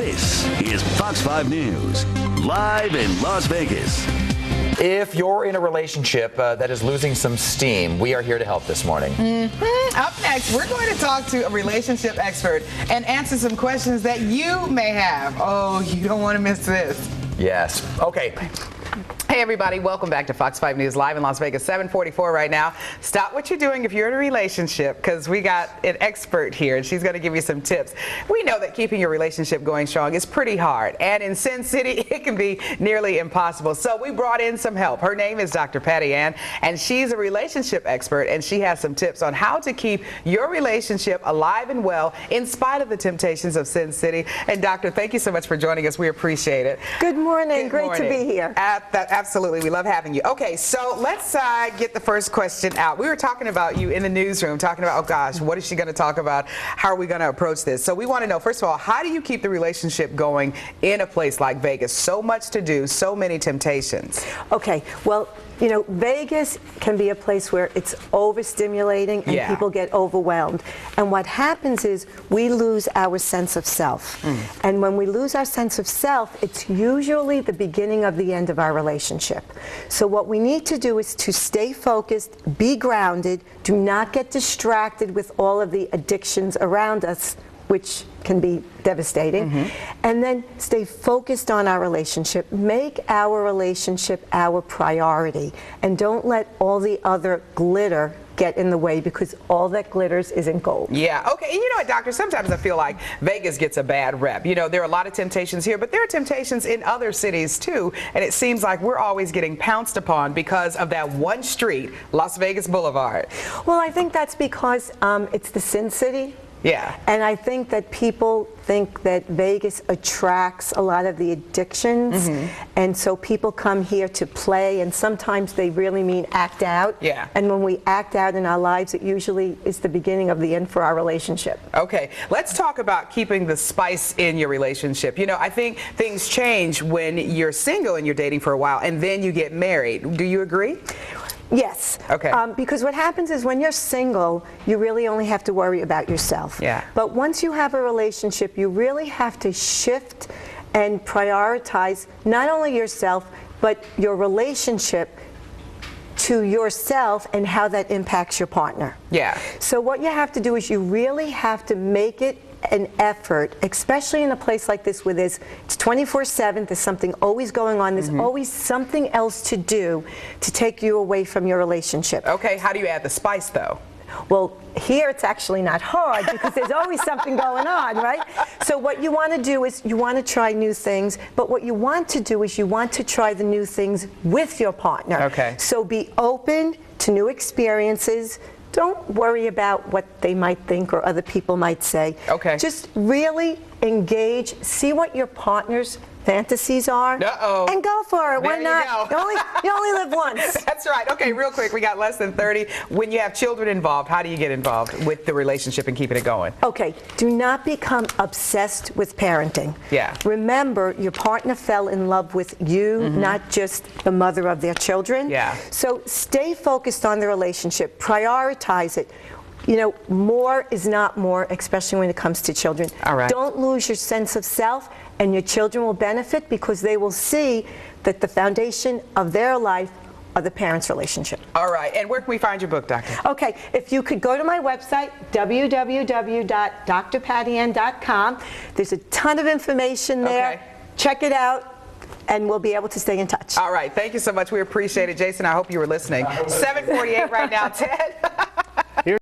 This is Fox 5 News, live in Las Vegas. If you're in a relationship that is losing some steam, we are here to help this morning. Up next, we're going to talk to a relationship expert and answer some questions that you may have. Oh, you don't want to miss this. Yes. Okay. Hey everybody, welcome back to Fox 5 News live in Las Vegas, 7:44 right now. Stop what you're doing if you're in a relationship, because we got an expert here and she's going to give you some tips. We know that keeping your relationship going strong is pretty hard, and in Sin City it can be nearly impossible. So we brought in some help. Her name is Dr. Patty Ann, and she's a relationship expert, and she has some tips on how to keep your relationship alive and well in spite of the temptations of Sin City. And Doctor, thank you so much for joining us. We appreciate it. Good morning. Great to be here. Absolutely. We love having you. Okay, so let's get the first question out. We were talking about you in the newsroom, talking about, oh gosh, what is she going to talk about? How are we going to approach this? So we want to know, first of all, how do you keep the relationship going in a place like Vegas? So much to do, so many temptations. Okay, well, you know, Vegas can be a place where it's overstimulating and people get overwhelmed. And what happens is we lose our sense of self. And when we lose our sense of self, it's usually the beginning of the end of our relationship. So what we need to do is to stay focused, be grounded, do not get distracted with all of the addictions around us, which can be devastating, and then stay focused on our relationship. Make our relationship our priority, and don't let all the other glitter get in the way, because all that glitters isn't gold. Yeah, okay, and you know what, Doctor, sometimes I feel like Vegas gets a bad rep. You know, there are a lot of temptations here, but there are temptations in other cities too, and it seems like we're always getting pounced upon because of that one street, Las Vegas Boulevard. Well, I think that's because it's the Sin City. Yeah. And I think that people think that Vegas attracts a lot of the addictions, and so people come here to play, and sometimes they really mean act out. Yeah. And when we act out in our lives, it usually is the beginning of the end for our relationship. Okay, let's talk about keeping the spice in your relationship. You know, I think things change when you're single and you're dating for a while, and then you get married. Do you agree? Yes. Okay. Because what happens is when you're single, you really only have to worry about yourself. Yeah. But once you have a relationship, you really have to shift and prioritize not only yourself, but your relationship to yourself and how that impacts your partner. Yeah. So what you have to do is you really have to make it an effort, especially in a place like this where it's 24/7, there's something always going on, there's always something else to do to take you away from your relationship. Okay, how do you add the spice though? Well, here it's actually not hard because there's always something going on, right? So what you want to do is you want to try new things, but what you want to do is you want to try the new things with your partner. Okay. So be open to new experiences. Don't worry about what they might think or other people might say. Okay. Just really engage, see what your partner's fantasies are, and go for it. Why not? You only live once. That's right. Okay, real quick, we got less than 30. When you have children involved, how do you get involved with the relationship and keeping it going? Okay, do not become obsessed with parenting. Yeah. Remember, your partner fell in love with you, not just the mother of their children. Yeah. So stay focused on the relationship, prioritize it. You know, more is not more, especially when it comes to children. All right. Don't lose your sense of self, and your children will benefit because they will see that the foundation of their life are the parents' relationship. All right, and where can we find your book, Doctor? Okay, if you could go to my website, www.drpattyann.com. There's a ton of information there. Okay. Check it out, and we'll be able to stay in touch. All right, thank you so much. We appreciate it. Jason, I hope you were listening. 7:48 right now, Ted.